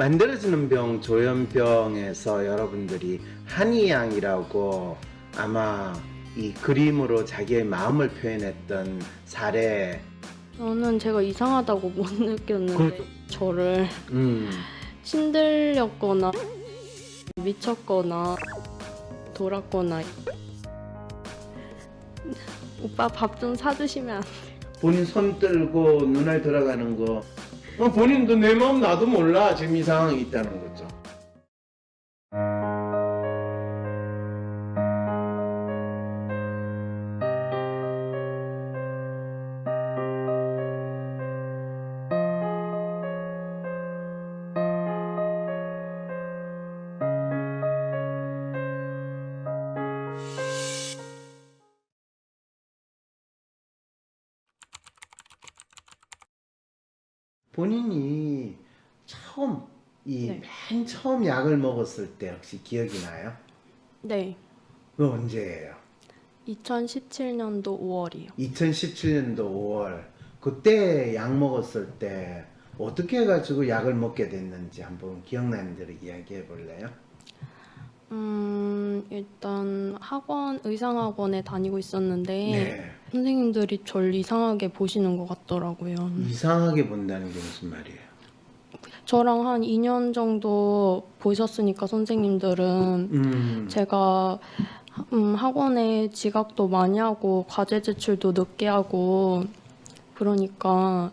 만들어지는 병 조현병에서 여러분들이 한이양이라고 아마 이 그림으로 자기의 마음을 표현했던 사례. 저는 제가 이상하다고 못 느꼈는데 그렇죠. 저를 음. 신들렸거나 미쳤거나 돌았거나 오빠 밥 좀 사주시면 안 돼요? 본인 손 들고 눈알 들어가는 거 본인도 내 마음 나도 몰라 지금 이 상황이 있다는 거죠. 본인이 처음 네. 맨 처음 약을 먹었을 때 혹시 기억이 나요? 네. 그 언제예요? 2017년도 5월이요. 2017년도 5월. 그때 약 먹었을 때 어떻게 해가지고 약을 먹게 됐는지 한번 기억나는 대로 이야기해 볼래요? 일단 의상학원에 다니고 있었는데 네. 선생님들이 절 이상하게 보시는 것 같더라고요. 이상하게 본다는 게 무슨 말이에요? 저랑 한 2년 정도 보셨으니까 선생님들은 제가 학원에 지각도 많이 하고 과제 제출도 늦게 하고 그러니까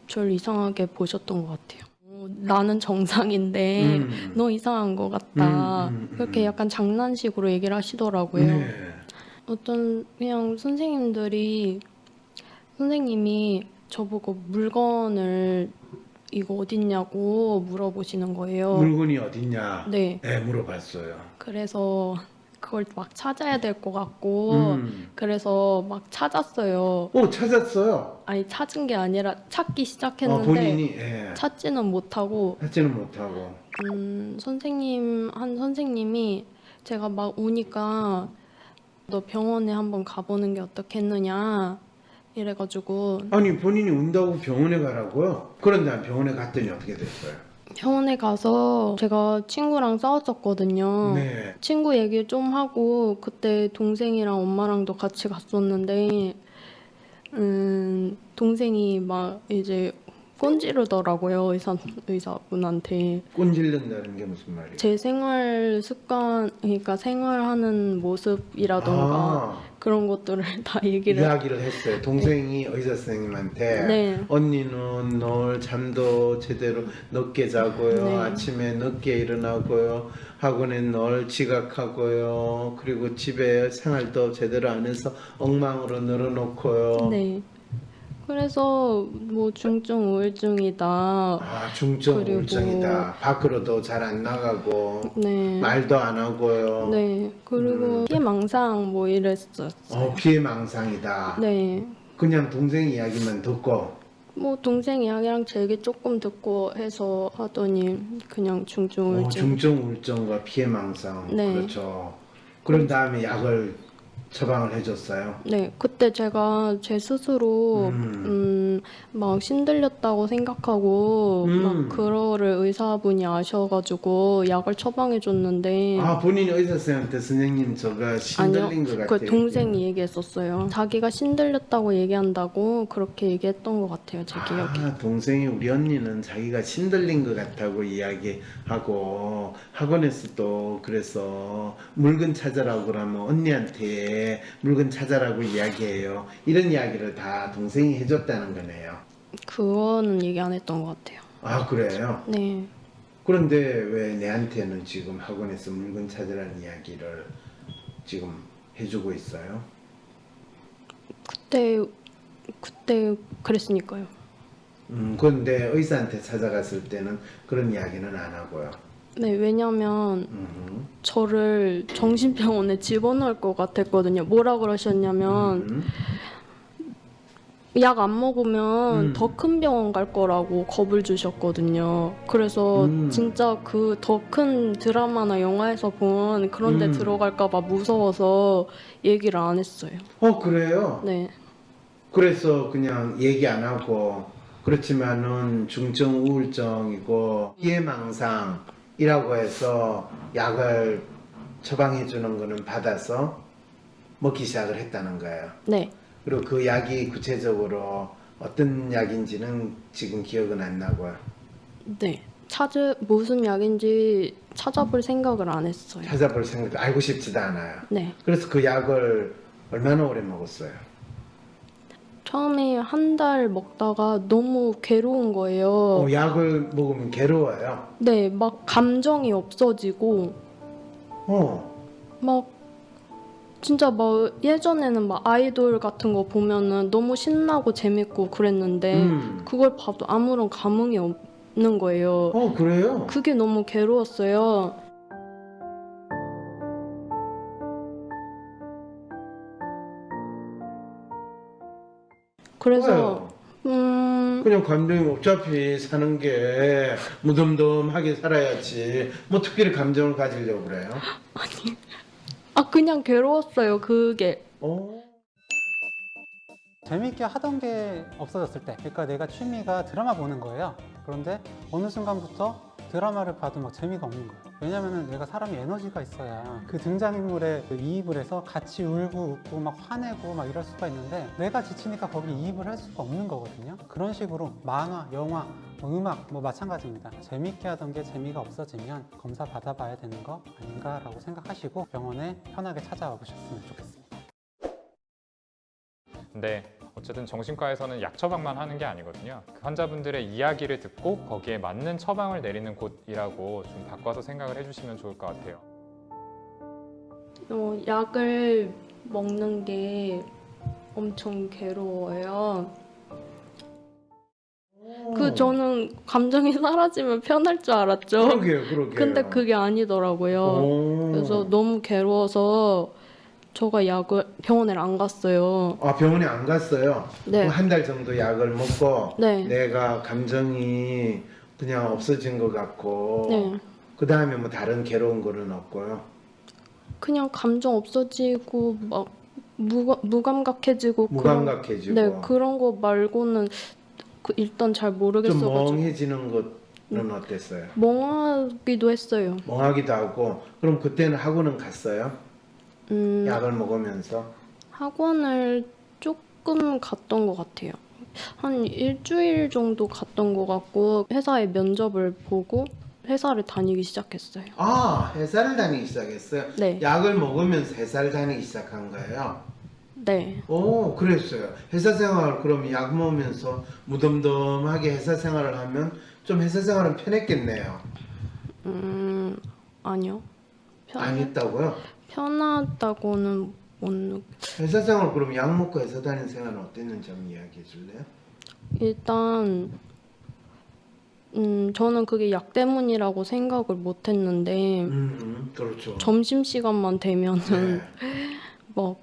절 이상하게 보셨던 것 같아요. 나는 정상인데 너 이상한 것 같다. 그렇게 약간 장난식으로 얘기를 하시더라고요. 네. 어떤 그냥 선생님이 저보고 물건을 이거 어딨냐고 물어보시는 거예요. 물건이 어딨냐? 네. 네, 물어봤어요. 그래서 그걸 막 찾아야 될 것 같고 그래서 막 찾았어요. 찾았어요. 아니 찾은 게 아니라 찾기 시작했는데 본인이 찾지는 못하고 찾지는 못하고. 선생님이 제가 막 우니까 너 병원에 한번 가보는 게 어떻겠느냐 이래가지고 아니 본인이 운다고 병원에 가라고요? 그런데 병원에 갔더니 어떻게 됐어요? 병원에 가서 제가 친구랑 싸웠었거든요. 네. 친구 얘기 좀 하고 그때 동생이랑 엄마랑도 같이 갔었는데 동생이 막 이제 꼰지르더라고요. 의사분한테. 꼰질른다는 게 무슨 말이에요? 제 생활 습관, 그러니까 생활하는 모습이라던가 그런 것들을 다 이야기를 했어요. 동생이 의사 선생님한테 네. 언니는 늘 잠도 제대로 늦게 자고요. 네. 아침에 늦게 일어나고요. 학원에 늘 지각하고요. 그리고 집에 생활도 제대로 안 해서 엉망으로 늘어놓고요. 네. 그래서 뭐 중증 우울증이다. 중증 그리고- 우울증이다. 밖으로도 잘 안 나가고 네. 말도 안 하고요. 네. 그리고 피해망상 뭐 이랬었어요. 피해망상이다. 네. 그냥 동생 이야기만 듣고 뭐 동생 이야기랑 제 얘기 조금 듣고 해서 하더니 그냥 중증 우울증. 중증 우울증과 피해망상. 네. 그렇죠. 그런 다음에 약을 처방을 해줬어요. 네, 그때 제가 제 스스로 막 신들렸다고 생각하고 막 그거를 의사분이 아셔가지고 약을 처방해줬는데 본인이 의사 선생님한테 선생님 저가 신들린 것 같아요. 그 동생이 얘기했었어요. 자기가 신들렸다고 얘기한다고 그렇게 얘기했던 것 같아요, 제 기억에. 동생이 우리 언니는 자기가 신들린 것 같다고 이야기하고 학원에서도 그래서 물건 찾으라고 그러면 언니한테 물건 찾아라고 이야기해요. 이런 이야기를 다 동생이 해줬다는 거네요. 그거는 얘기 안 했던 것 같아요. 그래요? 네. 그런데 왜 내한테는 지금 학원에서 물건 찾으라는 이야기를 지금 해주고 있어요? 그때 그랬으니까요. 그런데 의사한테 찾아갔을 때는 그런 이야기는 안 하고요. 네, 왜냐면 저를 정신병원에 집어넣을 것 같았거든요. 뭐라 그러셨냐면 약 안 먹으면 더 큰 병원 갈 거라고 겁을 주셨거든요. 그래서 진짜 그 더 큰 드라마나 영화에서 본 그런 데 들어갈까 봐 무서워서 얘기를 안 했어요. 그래요? 네. 그래서 그냥 얘기 안 하고 그렇지만은 중증 우울증이고 피해망상이라고 해서 약을 처방해 주는 거는 받아서 먹기 시작을 했다는 거예요. 네. 그리고 그 약이 구체적으로 어떤 약인지는 지금 기억은 안 나고요. 네. 무슨 약인지 찾아볼 생각을 안 했어요. 찾아볼 생각 알고 싶지도 않아요. 네. 그래서 그 약을 얼마나 오래 먹었어요? 처음에 한 달 먹다가 너무 괴로운 거예요. 약을 먹으면 괴로워요. 네, 막 감정이 없어지고, 막 진짜 막 예전에는 막 아이돌 같은 거 보면은 너무 신나고 재밌고 그랬는데 그걸 봐도 아무런 감흥이 없는 거예요. 그래요? 그게 너무 괴로웠어요. 그래서 그냥 감정이 어차피 사는 게 무덤덤하게 살아야지 뭐 특별히 감정을 가지려고 그래요? 그냥 괴로웠어요, 그게. 재밌게 하던 게 없어졌을 때, 그러니까 내가 취미가 드라마 보는 거예요. 그런데 어느 순간부터 드라마를 봐도 막 재미가 없는 거예요. 왜냐면은 내가 사람이 에너지가 있어야 그 등장인물에 이입을 해서 같이 울고 웃고 막 화내고 막 이럴 수가 있는데 내가 지치니까 거기 이입을 할 수가 없는 거거든요. 그런 식으로 만화, 영화, 음악 뭐 마찬가지입니다. 재밌게 하던 게 재미가 없어지면 검사 받아봐야 되는 거 아닌가라고 생각하시고 병원에 편하게 찾아와 보셨으면 좋겠습니다. 근데 어쨌든 정신과에서는 약 처방만 하는 게 아니거든요. 그 환자분들의 이야기를 듣고 거기에 맞는 처방을 내리는 곳이라고 좀 바꿔서 생각을 해주시면 좋을 것 같아요. 약을 먹는 게 엄청 괴로워요. 저는 감정이 사라지면 편할 줄 알았죠. 그러게요. 근데 그게 아니더라고요. 그래서 너무 괴로워서 저가 병원에 안 갔어요. 병원에 안 갔어요? 네. 한 달 정도 약을 먹고 네. 내가 감정이 그냥 없어진 것 같고 네. 그 다음에 뭐 다른 괴로운 거는 없고요? 그냥 감정 없어지고 막 무감각해지고 무감각해지고 네, 그런 거 말고는 일단 잘 좀 모르겠어가지고 멍해지는 것은 어땠어요? 멍하기도 했어요. 멍하기도 하고 그럼 그때는 학원은 갔어요? 약을 먹으면서? 학원을 조금 갔던 것 같아요. 한 일주일 정도 갔던 것 같고 회사에 면접을 보고 회사를 다니기 시작했어요. 회사를 다니기 시작했어요? 네. 약을 먹으면서 회사를 다니기 시작한 거예요? 네. 그랬어요. 회사 생활 그럼 약 먹으면서 무덤덤하게 회사 생활을 하면 좀 회사 생활은 편했겠네요. 아니요. 아니었다고요? 편하다고는 못 회사 생활 그럼 약 먹고 회사 다니는 생활은 어땠는지 한번 이야기해 줄래요? 일단 저는 그게 약 때문이라고 생각을 못 했는데 그렇죠. 점심시간만 되면은 네. 막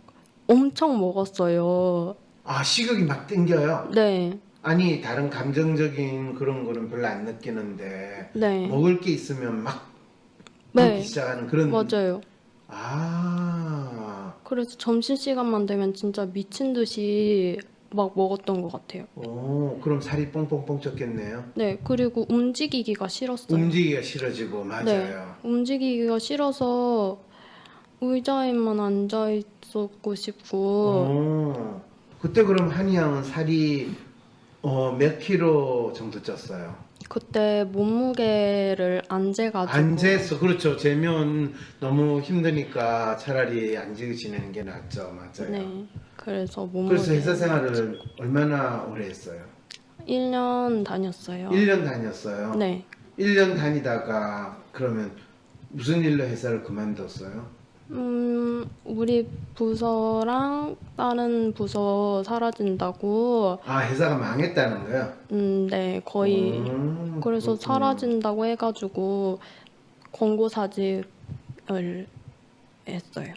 엄청 먹었어요. 식욕이 막 땡겨요? 네. 아니 다른 감정적인 그런 거는 별로 안 느끼는데 네. 먹을 게 있으면 막 네. 먹기 시작하는 그런 맞아요. 아. 그래서 점심시간만 되면 진짜 미친 듯이 막 먹었던 것 같아요. 그럼 살이 뽕뽕뽕 쪘겠네요. 네, 그리고 움직이기가 싫었어요. 움직이기가 싫어지고 맞아요. 네, 움직이기가 싫어서 의자에만 앉아 있었고 싶고. 그때 그럼 한이양은 살이 몇 킬로 정도 쪘어요? 그때 몸무게를 안 재가지고. 안 쟀어. 그렇죠. 재면 너무 힘드니까 차라리 안 재고 지내는 게 낫죠. 맞아요. 네, 그래서 몸무게. 그래서 회사 생활을 얼마나 오래 했어요? 1년 다녔어요. 1년 다녔어요? 네. 1년 다니다가 그러면 무슨 일로 회사를 그만뒀어요? 우리 부서랑 다른 부서 사라진다고. 회사가 망했다는 거요? 네, 거의. 그래서 그렇군요. 사라진다고 해가지고 권고사직을 했어요.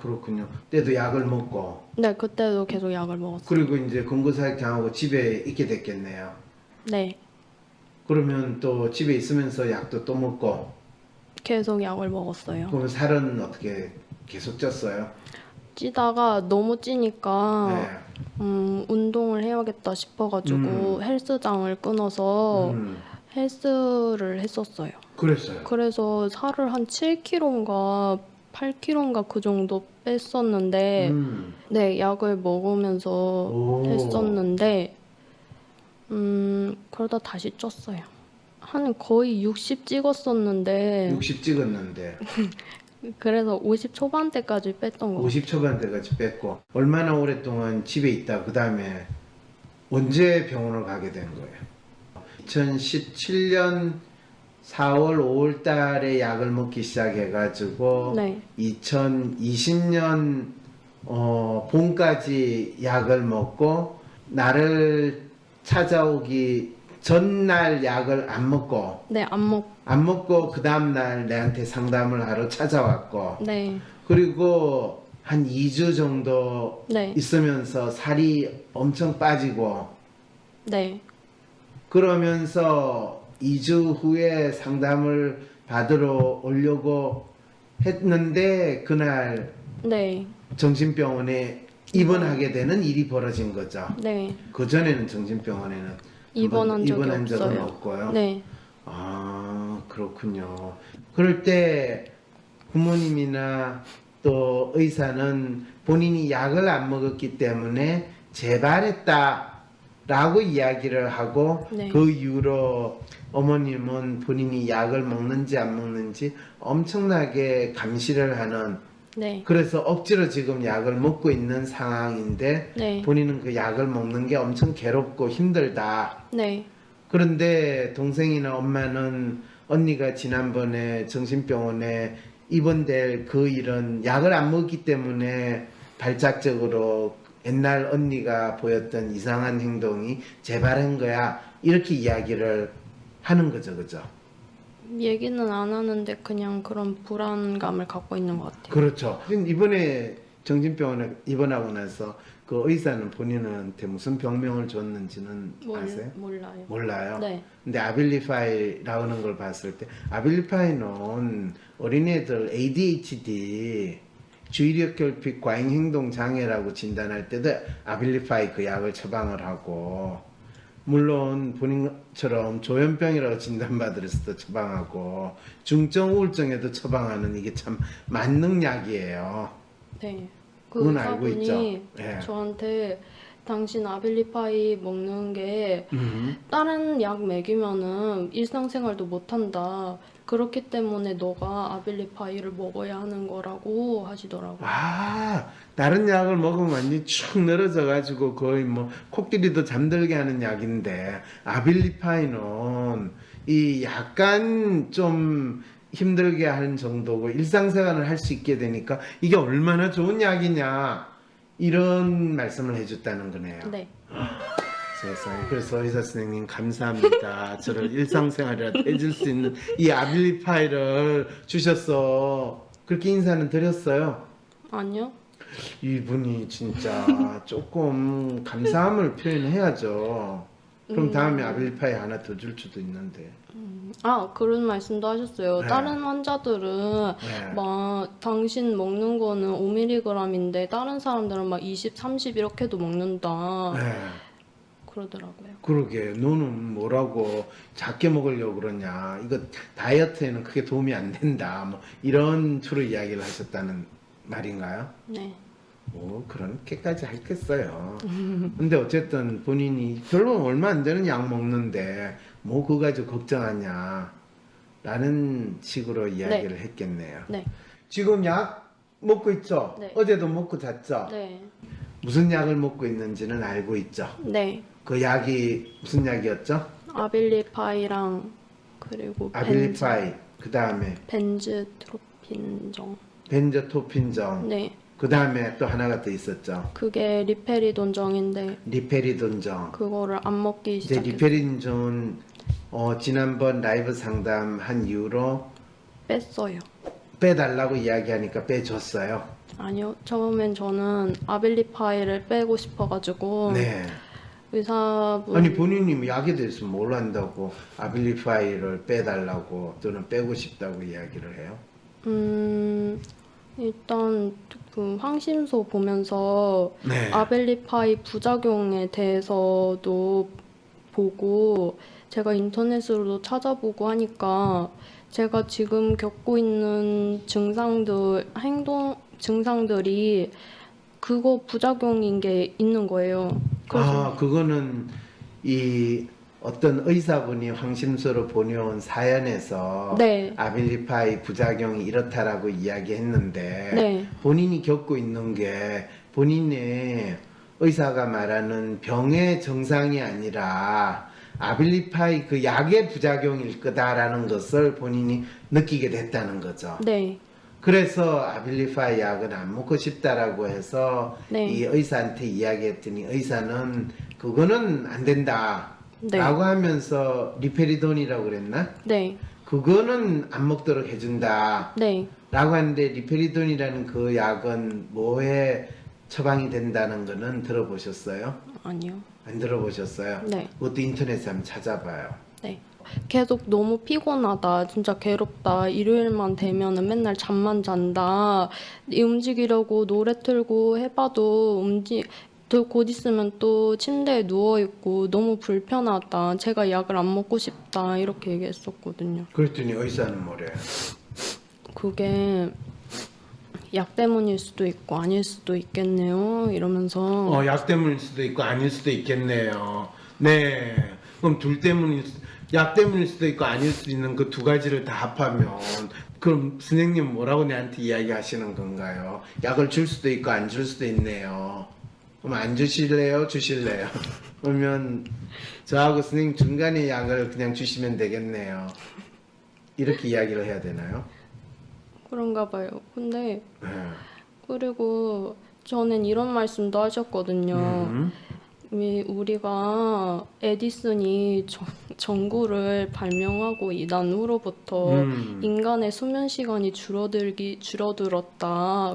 그렇군요. 그때도 약을 먹고 네, 그때도 계속 약을 먹었어요. 그리고 이제 권고사직 당하고 집에 있게 됐겠네요. 네, 그러면 또 집에 있으면서 약도 또 먹고 계속 약을 먹었어요. 그러면 살은 어떻게 계속 쪘어요? 찌다가 너무 찌니까 네. 운동을 해야겠다 싶어가지고 헬스장을 끊어서 헬스를 했었어요. 그랬어요. 그래서 살을 한 7kg인가 8kg인가 그 정도 뺐었는데 네, 약을 먹으면서 오. 했었는데 그러다 다시 쪘어요. 한 거의 60 찍었었는데 60 찍었는데 그래서 50 초반대까지 뺐던 거 50 초반대까지 뺐고 얼마나 오랫동안 집에 있다 그 다음에 언제 병원을 가게 된 거예요? 2017년 4월 5월 달에 약을 먹기 시작해가지고 네. 2020년 봄까지 약을 먹고 나를 찾아오기 전날 약을 안 먹고 네, 안 먹고 그 다음날 내한테 상담을 하러 찾아왔고 네, 그리고 한 2주 정도 네, 있으면서 살이 엄청 빠지고 네, 그러면서 2주 후에 상담을 받으러 오려고 했는데 그날 네, 정신병원에 입원하게 되는 일이 벌어진 거죠. 네. 그전에는 정신병원에는 입원한 적이 입원한 적은 없어요. 없고요. 네, 아, 그렇군요. 그럴 때 부모님이나 또 의사는 본인이 약을 안 먹었기 때문에 재발했다라고 이야기를 하고 네. 그 이후로 어머님은 본인이 약을 먹는지 안 먹는지 엄청나게 감시를 하는 네, 그래서 억지로 지금 약을 먹고 있는 상황인데 네, 본인은 그 약을 먹는 게 엄청 괴롭고 힘들다. 네, 그런데 동생이나 엄마는 언니가 지난번에 정신병원에 입원될 그 일은 약을 안 먹기 때문에 발작적으로 옛날 언니가 보였던 이상한 행동이 재발한 거야. 이렇게 이야기를 하는 거죠. 그죠? 얘기는 안 하는데 그냥 그런 불안감을 갖고 있는 것 같아요. 그렇죠. 이번에 정신병원에 입원하고 나서 그 의사는 본인한테 무슨 병명을 줬는지는 아세요? 몰라요. 몰라요. 네, 근데 아빌리파이라는 걸 봤을 때 아빌리파이는 어린애들 ADHD 주의력 결핍 과잉 행동 장애라고 진단할 때도 아빌리파이 그 약을 처방을 하고 물론 본인처럼 조현병이라고 진단받을 때도 처방하고 중증 우울증에도 처방하는 이게 참 만능 약이에요. 네. 그 그건 알고 있죠. 의사분이 예. 저한테 당신 아빌리파이 먹는 게 다른 약 먹이면은 일상생활도 못한다. 그렇기 때문에 너가 아빌리파이를 먹어야 하는 거라고 하시더라고요. 아, 다른 약을 먹으면 완전히 축 늘어져 가지고 거의 뭐 코끼리도 잠들게 하는 약인데 아빌리파이는 이 약간 좀 힘들게 하는 정도고 일상생활을 할 수 있게 되니까 이게 얼마나 좋은 약이냐 이런 말씀을 해줬다는 거네요. 네. 세상에. 그래서 의사 선생님 감사합니다. 저를 일상생활이라도 해줄 수 있는 이 아빌리파이를 주셔서 그렇게 인사는 드렸어요. 아니요. 이분이 진짜 조금 감사함을 표현해야죠. 그럼 다음에 아빌리파이 하나 더 줄 수도 있는데. 아, 그런 말씀도 하셨어요. 네. 다른 환자들은 네. 막 당신 먹는 거는 5mg인데 다른 사람들은 막 20, 30 이렇게도 먹는다. 네. 그러더라고요. 그러게 너는 뭐라고 작게 먹으려고 그러냐. 이거 다이어트에는 크게 도움이 안 된다. 뭐 이런 주로 이야기를 하셨다는 말인가요? 네. 뭐 그렇게까지 했겠어요. 근데 어쨌든 본인이 별로 얼마 안 되는 약 먹는데 뭐 그거 가지고 걱정하냐 라는 식으로 이야기를 했겠네요. 네. 지금 약 먹고 있죠? 네. 어제도 먹고 잤죠? 네. 무슨 약을 먹고 있는지는 알고 있죠? 네. 그 약이 무슨 약이었죠? 아빌리파이랑 그리고 아빌리파이 그 다음에 벤즈트로핀정. 벤저토핀정 네. 그 다음에 또 하나가 더 있었죠? 그게 리페리돈정인데 리페리돈정. 그거를 안 먹기 이제 시작했어요. 리페린존 지난번 라이브 상담한 이후로 뺐어요. 빼달라고 이야기하니까 빼줬어요. 아니요. 처음엔 저는 아빌리파이를 빼고 싶어가지고 네. 의사분 아니 본인이 약에 대해서 뭘 안다고 아빌리파이를 빼달라고 또는 빼고 싶다고 이야기를 해요? 일단 그 황심소 보면서 네. 아벨리파이 부작용에 대해서도 보고 제가 인터넷으로도 찾아보고 하니까 제가 지금 겪고 있는 증상들이 그거 부작용인 게 있는 거예요. 그래서 그거는 이 어떤 의사분이 황심소로 보내온 사연에서 네. 아빌리파이 부작용이 이렇다라고 이야기했는데 네. 본인이 겪고 있는 게 본인의 의사가 말하는 병의 정상이 아니라 아빌리파이 그 약의 부작용일 거다라는 것을 본인이 느끼게 됐다는 거죠. 네. 그래서 아빌리파이 약은 안 먹고 싶다라고 해서 네. 이 의사한테 이야기했더니 의사는 그거는 안 된다 네. 라고 하면서 리페리돈이라고 그랬나? 네. 그거는 안 먹도록 해준다 네. 라고 하는데 리페리돈이라는 그 약은 뭐에 처방이 된다는 거는 들어보셨어요? 아니요. 안 들어보셨어요? 네. 그것도 인터넷에 한번 찾아봐요. 네. 계속 너무 피곤하다. 진짜 괴롭다. 일요일만 되면은 맨날 잠만 잔다. 움직이려고 노래 틀고 해봐도 곧 있으면 또 침대에 누워있고 너무 불편하다. 제가 약을 안 먹고 싶다. 이렇게 얘기했었거든요. 그랬더니 의사는 뭐래요? 그게 약 때문일 수도 있고 아닐 수도 있겠네요. 이러면서 약 때문일 수도 있고 아닐 수도 있겠네요. 네. 그럼 약 때문일 수도 있고 아닐 수도 있는 그 두 가지를 다 합하면 그럼 선생님 뭐라고 내한테 이야기하시는 건가요? 약을 줄 수도 있고 안 줄 수도 있네요. 그럼 안 주실래요? 주실래요? 그러면 저하고 선생님 중간에 약을 그냥 주시면 되겠네요. 이렇게 이야기를 해야 되나요? 그런가 봐요. 근데 네. 그리고 저는 이런 말씀도 하셨거든요. 우리가 에디슨이 전구를 발명하고 난 후로부터 인간의 수면 시간이 줄어들었다.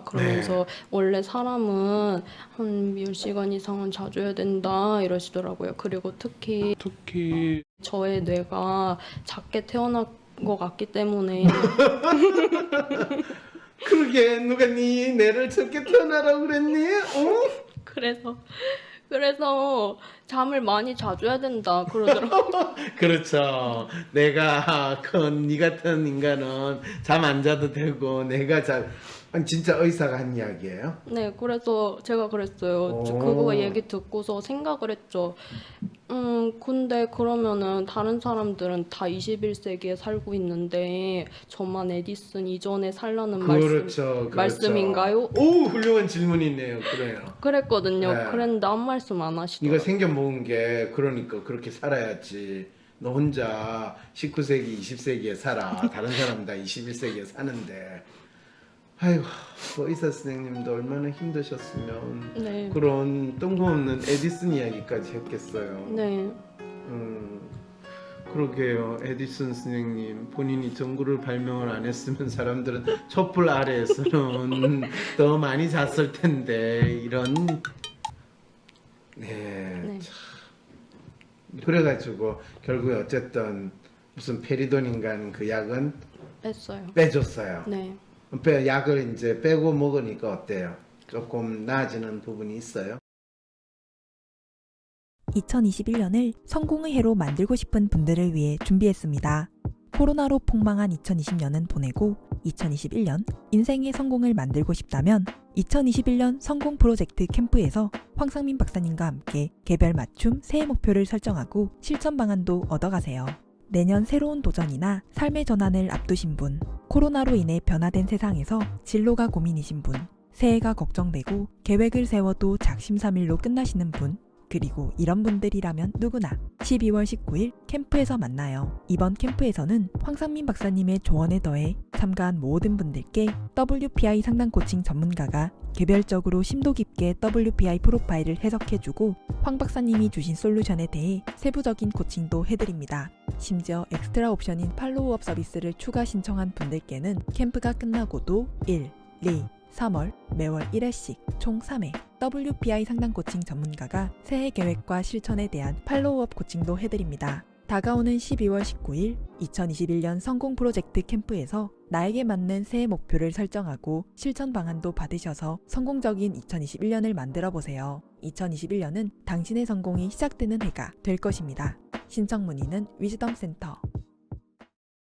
그러면서 원래 사람은 한 10시간 이상은 자줘야 된다 이러시더라고요. 그리고 특히 저의 뇌가 작게 태어난 것 같기 때문에 그러게 누가 네 뇌를 적게 태어나라고 그랬니? 그래서 잠을 많이 자줘야 된다 그러더라고요. 그렇죠. 내가 네 같은 인간은 잠 안 자도 되고 내가 진짜 의사가 한 이야기예요? 네, 그래서 제가 그랬어요. 오. 그거 얘기 듣고서 생각을 했죠. 근데 그러면은 다른 사람들은 다 21세기에 살고 있는데 저만 에디슨 이전에 살라는 그렇죠. 말씀인가요? 오, 훌륭한 질문이네요. 그래요. 그랬거든요. 네. 그랬는데 아무 말씀 안 네가 하시더라고요. 생겨 먹은 게 그러니까 그렇게 살아야지. 너 혼자 19세기, 20세기에 살아. 다른 사람 다 21세기에 사는데. 아이고, 그 의사 선생님도 얼마나 힘드셨으면 네. 그런 뜬금없는 에디슨 이야기까지 했겠어요. 네. 그러게요. 에디슨 선생님 본인이 전구를 발명을 안 했으면 사람들은 촛불 아래에서는 더 많이 잤을 텐데 이런 네. 그래가지고 결국에 어쨌든 무슨 페리돈인가는 그 약은 뺐어요. 빼줬어요. 네. 약을 이제 빼고 먹으니까 어때요? 조금 나아지는 부분이 있어요? 2021년을 성공의 해로 만들고 싶은 분들을 위해 준비했습니다. 코로나로 폭망한 2020년은 보내고 2021년 인생의 성공을 만들고 싶다면 2021년 성공 프로젝트 캠프에서 황상민 박사님과 함께 개별 맞춤 새해 목표를 설정하고 실천 방안도 얻어가세요. 내년 새로운 도전이나 삶의 전환을 앞두신 분, 코로나로 인해 변화된 세상에서 진로가 고민이신 분, 새해가 걱정되고 계획을 세워도 작심삼일로 끝나시는 분, 그리고 이런 분들이라면 누구나 12월 19일 캠프에서 만나요. 이번 캠프에서는 황상민 박사님의 조언에 더해 참가한 모든 분들께 WPI 상담 코칭 전문가가 개별적으로 심도 깊게 WPI 프로파일을 해석해주고 황 박사님이 주신 솔루션에 대해 세부적인 코칭도 해드립니다. 심지어 엑스트라 옵션인 팔로우업 서비스를 추가 신청한 분들께는 캠프가 끝나고도 1, 2, 3월 매월 1회씩 총 3회 WPI 상담 코칭 전문가가 새해 계획과 실천에 대한 팔로우업 코칭도 해드립니다. 다가오는 12월 19일 2021년 성공 프로젝트 캠프에서 나에게 맞는 새해 목표를 설정하고 실천 방안도 받으셔서 성공적인 2021년을 만들어 보세요. 2021년은 당신의 성공이 시작되는 해가 될 것입니다. 신청 문의는 위즈덤 센터.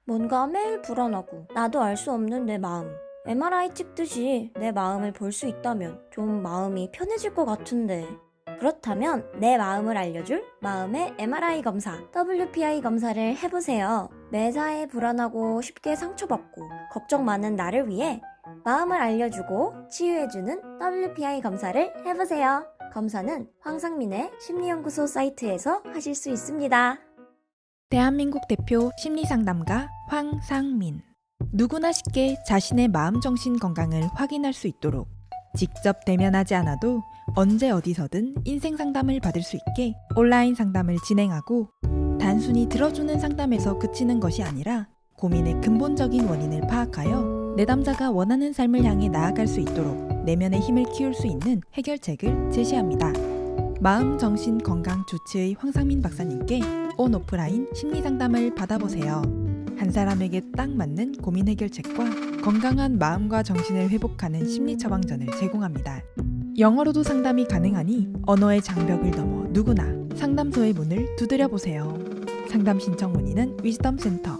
뭔가 매일 불안하고 나도 알 수 없는 내 마음. MRI 찍듯이 내 마음을 볼 수 있다면 좀 마음이 편해질 것 같은데. 그렇다면 내 마음을 알려줄 마음의 MRI 검사, WPI 검사를 해보세요. 매사에 불안하고 쉽게 상처받고 걱정 많은 나를 위해 마음을 알려주고 치유해주는 WPI 검사를 해보세요. 검사는 황상민의 심리연구소 사이트에서 하실 수 있습니다. 대한민국 대표 심리상담가 황상민. 누구나 쉽게 자신의 마음 정신 건강을 확인할 수 있도록 직접 대면하지 않아도 언제 어디서든 인생 상담을 받을 수 있게 온라인 상담을 진행하고 단순히 들어주는 상담에서 그치는 것이 아니라 고민의 근본적인 원인을 파악하여 내담자가 원하는 삶을 향해 나아갈 수 있도록 내면의 힘을 키울 수 있는 해결책을 제시합니다. 마음 정신 건강 주치의 황상민 박사님께 온 오프라인 심리 상담을 받아보세요. 한 사람에게 딱 맞는 고민 해결책과 건강한 마음과 정신을 회복하는 심리 처방전을 제공합니다. 영어로도 상담이 가능하니 언어의 장벽을 넘어 누구나 상담소의 문을 두드려 보세요. 상담 신청 문의는 위즈덤 센터